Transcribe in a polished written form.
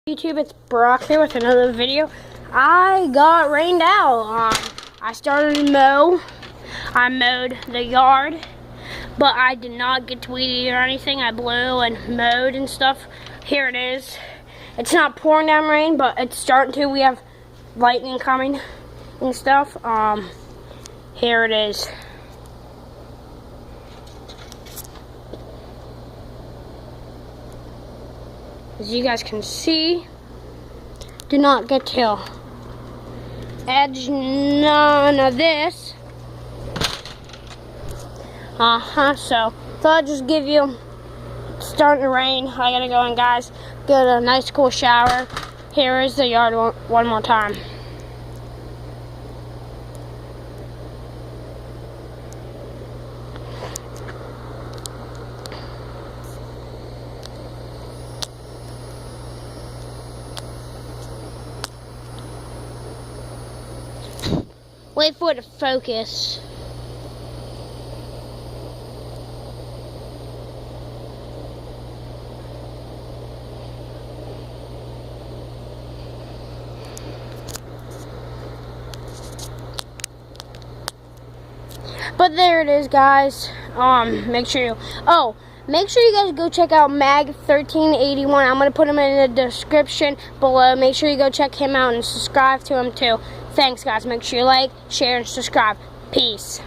YouTube, it's Brock here with another video. I got rained out. I started to mow. I mowed the yard, but I did not get to weed eat or anything. I blew and mowed and stuff. Here it is. It's not pouring down rain, but it's starting to. We have lightning coming and stuff. Here it is. As you guys can see, do not get to edge none of this. So I'll just give you, it's starting to rain. I gotta go in, guys, get a nice cool shower. Here is the yard one more time. Wait for it to focus. But there it is, guys. Make sure you guys go check out Mag1381. I'm gonna put him in the description below. Make sure you go check him out and subscribe to him too. Thanks, guys. Make sure you like, share, and subscribe. Peace.